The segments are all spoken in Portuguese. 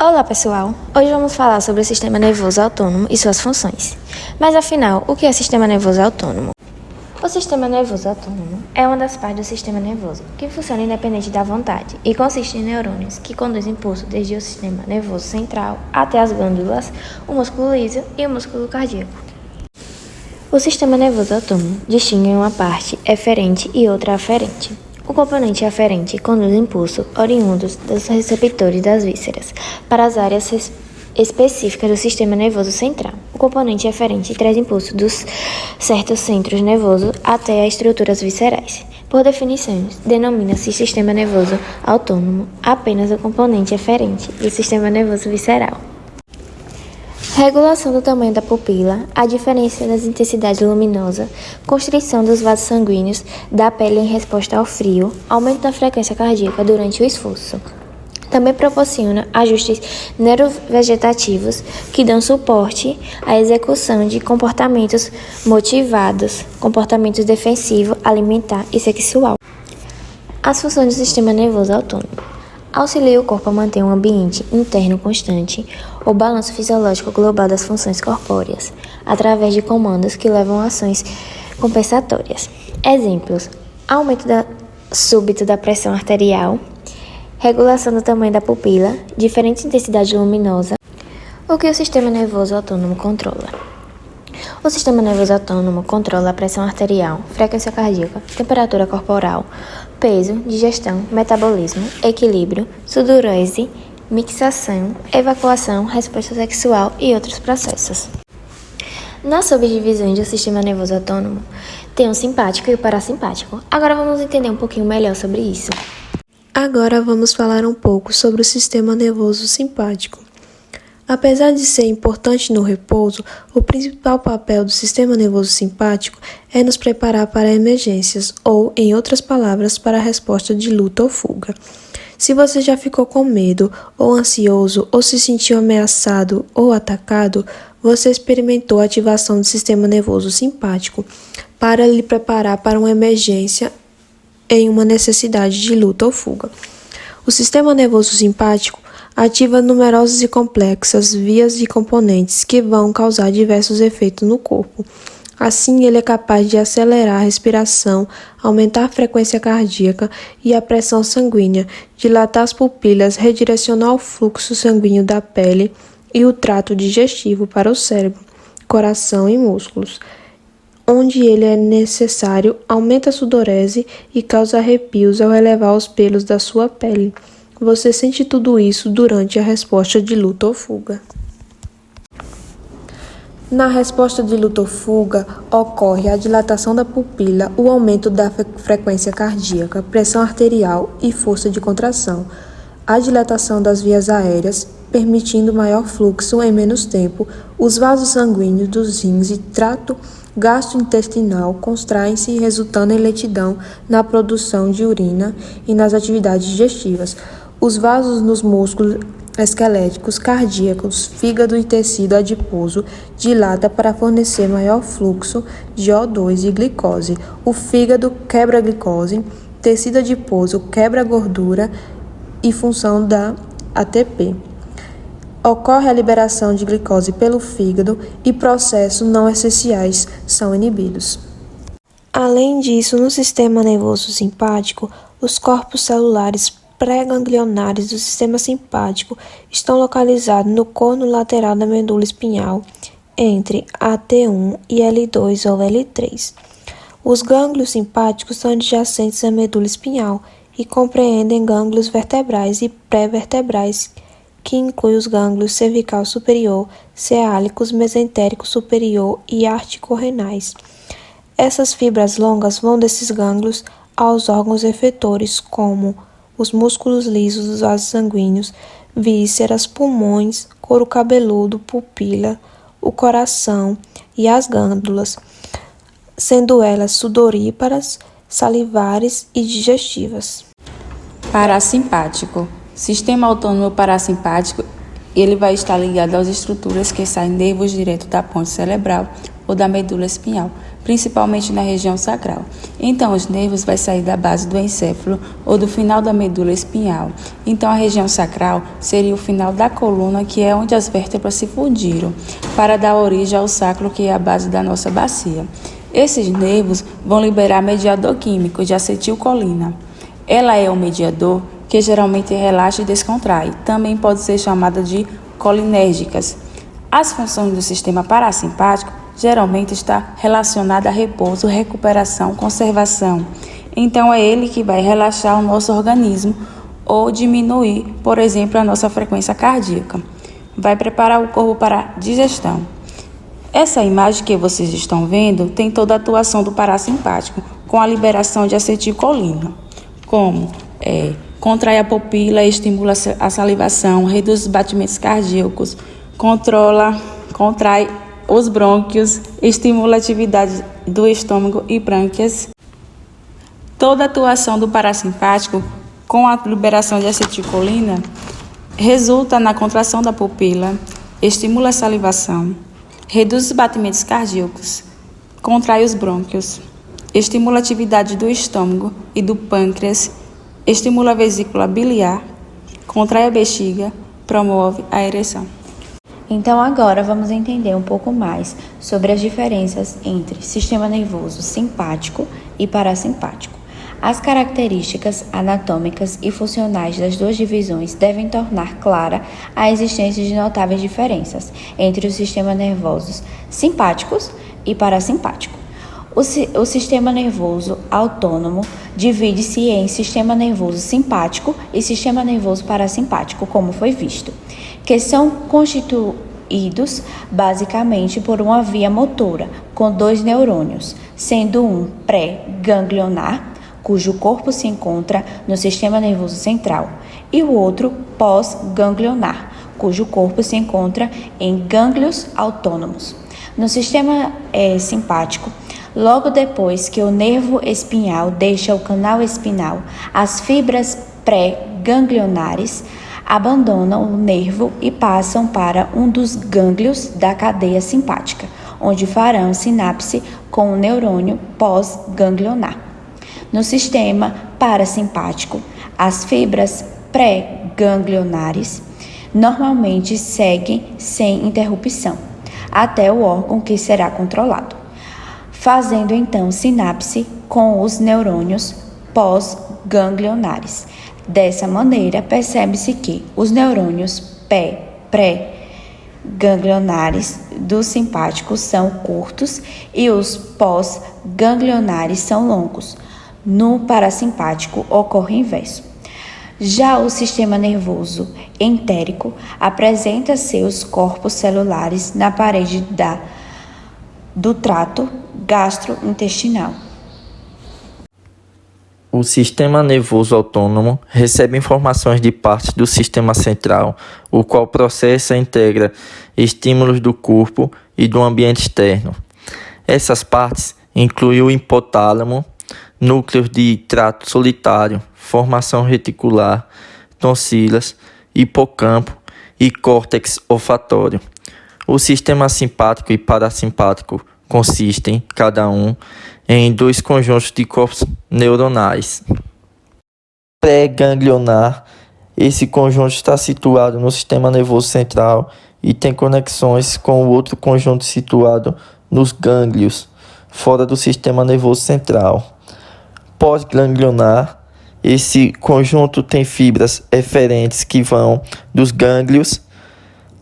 Olá pessoal, hoje vamos falar sobre o sistema nervoso autônomo e suas funções. Mas afinal, o que é sistema nervoso autônomo? O sistema nervoso autônomo é uma das partes do sistema nervoso que funciona independente da vontade e consiste em neurônios que conduzem impulso desde o sistema nervoso central até as glândulas, o músculo liso e o músculo cardíaco. O sistema nervoso autônomo distingue uma parte eferente e outra aferente. O componente aferente conduz impulso oriundos dos receptores das vísceras para as áreas específicas do sistema nervoso central. O componente eferente traz impulso dos certos centros nervosos até as estruturas viscerais. Por definição, denomina-se sistema nervoso autônomo apenas o componente eferente do sistema nervoso visceral. Regulação do tamanho da pupila, a diferença das intensidades luminosas, constrição dos vasos sanguíneos da pele em resposta ao frio, aumento da frequência cardíaca durante o esforço. Também proporciona ajustes neurovegetativos que dão suporte à execução de comportamentos motivados, comportamentos defensivo, alimentar e sexual. As funções do sistema nervoso autônomo. Auxilia o corpo a manter um ambiente interno constante, o balanço fisiológico global das funções corpóreas, através de comandos que levam a ações compensatórias. Exemplos: aumento súbito da pressão arterial, regulação do tamanho da pupila, diferente intensidade luminosa. O que o sistema nervoso autônomo controla? O sistema nervoso autônomo controla a pressão arterial, frequência cardíaca, temperatura corporal, peso, digestão, metabolismo, equilíbrio, sudorese, mixação, evacuação, resposta sexual e outros processos. Nas subdivisões do sistema nervoso autônomo, tem o simpático e o parasimpático. Agora vamos entender um pouquinho melhor sobre isso. Agora vamos falar um pouco sobre o sistema nervoso simpático. Apesar de ser importante no repouso, o principal papel do sistema nervoso simpático é nos preparar para emergências ou, em outras palavras, para a resposta de luta ou fuga. Se você já ficou com medo ou ansioso ou se sentiu ameaçado ou atacado, você experimentou a ativação do sistema nervoso simpático para lhe preparar para uma emergência em uma necessidade de luta ou fuga. O sistema nervoso simpático ativa numerosas e complexas vias e componentes que vão causar diversos efeitos no corpo. Assim, ele é capaz de acelerar a respiração, aumentar a frequência cardíaca e a pressão sanguínea, dilatar as pupilas, redirecionar o fluxo sanguíneo da pele e o trato digestivo para o cérebro, coração e músculos. Onde ele é necessário, aumenta a sudorese e causa arrepios ao elevar os pelos da sua pele. Você sente tudo isso durante a resposta de luta ou fuga. Na resposta de luta ou fuga, ocorre a dilatação da pupila, o aumento da frequência cardíaca, pressão arterial e força de contração, a dilatação das vias aéreas, permitindo maior fluxo em menos tempo, os vasos sanguíneos dos rins e trato gastrointestinal contraem-se, resultando em lentidão na produção de urina e nas atividades digestivas. Os vasos nos músculos esqueléticos, cardíacos, fígado e tecido adiposo dilata para fornecer maior fluxo de O2 e glicose. O fígado quebra a glicose, tecido adiposo quebra a gordura e função da ATP. Ocorre a liberação de glicose pelo fígado e processos não essenciais são inibidos. Além disso, no sistema nervoso simpático, os corpos celulares pré-ganglionares do sistema simpático estão localizados no corno lateral da medula espinhal, entre AT1 e L2 ou L3. Os gânglios simpáticos são adjacentes à medula espinhal e compreendem gânglios vertebrais e pré-vertebrais, que inclui os gânglios cervical superior, ceálicos, mesentérico superior e articorrenais. Essas fibras longas vão desses gânglios aos órgãos efetores, como os músculos lisos dos vasos sanguíneos, vísceras, pulmões, couro cabeludo, pupila, o coração e as glândulas, sendo elas sudoríparas, salivares e digestivas. Parasimpático. Sistema autônomo parasimpático, ele vai estar ligado às estruturas que saem nervos direto da ponte cerebral ou da medula espinhal, principalmente na região sacral. Então, os nervos vai sair da base do encéfalo ou do final da medula espinhal. Então, a região sacral seria o final da coluna, que é onde as vértebras se fundiram, para dar origem ao sacro, que é a base da nossa bacia. Esses nervos vão liberar mediador químico de acetilcolina. Ela é um mediador que geralmente relaxa e descontrai. Também pode ser chamada de colinérgicas. As funções do sistema parasimpático geralmente está relacionada a repouso, recuperação, conservação. Então é ele que vai relaxar o nosso organismo ou diminuir, por exemplo, a nossa frequência cardíaca. Vai preparar o corpo para a digestão. Essa imagem que vocês estão vendo tem toda a atuação do parasimpático, com a liberação de acetilcolina, como contrai a pupila, estimula a salivação, reduz os batimentos cardíacos, contrai os brônquios, estimula a atividade do estômago e brânquias. Toda a atuação do parasimpático com a liberação de acetilcolina resulta na contração da pupila, estimula a salivação, reduz os batimentos cardíacos, contrai os brônquios, estimula a atividade do estômago e do pâncreas, estimula a vesícula biliar, contrai a bexiga, promove a ereção. Então agora vamos entender um pouco mais sobre as diferenças entre sistema nervoso simpático e parasimpático. As características anatômicas e funcionais das duas divisões devem tornar clara a existência de notáveis diferenças entre os sistemas nervosos simpáticos e parasimpático. O sistema nervoso autônomo divide-se em sistema nervoso simpático e sistema nervoso parasimpático, como foi visto, que são constituídos basicamente por uma via motora com dois neurônios, sendo um pré-ganglionar, cujo corpo se encontra no sistema nervoso central, e o outro pós-ganglionar, cujo corpo se encontra em gânglios autônomos. No sistema simpático, logo depois que o nervo espinhal deixa o canal espinal, as fibras pré-ganglionares abandonam o nervo e passam para um dos gânglios da cadeia simpática, onde farão sinapse com o neurônio pós-ganglionar. No sistema parasimpático, as fibras pré-ganglionares normalmente seguem sem interrupção até o órgão que será controlado, fazendo então sinapse com os neurônios pós-ganglionares. Dessa maneira, percebe-se que os neurônios pré-ganglionares do simpático são curtos e os pós-ganglionares são longos. No parasimpático ocorre o inverso. Já o sistema nervoso entérico apresenta seus corpos celulares na parede do trato gastrointestinal. O sistema nervoso autônomo recebe informações de partes do sistema central, o qual processa e integra estímulos do corpo e do ambiente externo. Essas partes incluem o hipotálamo, núcleos de trato solitário, formação reticular, tonsilas, hipocampo e córtex olfatório. O sistema simpático e parasimpático consistem, cada um, em dois conjuntos de corpos neuronais. Pré-ganglionar, esse conjunto está situado no sistema nervoso central e tem conexões com o outro conjunto situado nos gânglios, fora do sistema nervoso central. Pós-ganglionar, esse conjunto tem fibras eferentes que vão dos gânglios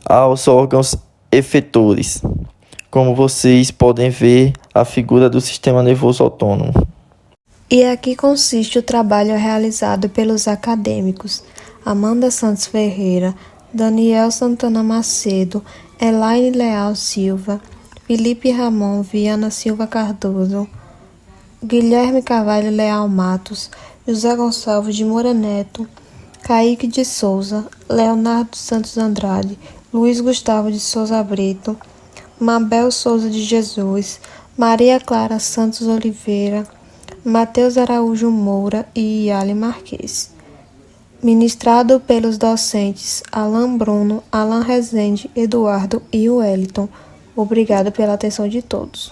aos órgãos efetores. Como vocês podem ver, a figura do sistema nervoso autônomo. E aqui consiste o trabalho realizado pelos acadêmicos Amanda Santos Ferreira, Daniel Santana Macedo, Elaine Leal Silva, Felipe Ramon Viana Silva Cardoso, Guilherme Carvalho Leal Matos, José Gonçalves de Moura Neto, Kaique de Souza, Leonardo Santos Andrade, Luiz Gustavo de Souza Brito, Mabel Souza de Jesus, Maria Clara Santos Oliveira, Matheus Araújo Moura e Yali Marques. Ministrado pelos docentes Alan Bruno, Alan Rezende, Eduardo e Wellington. Obrigado pela atenção de todos.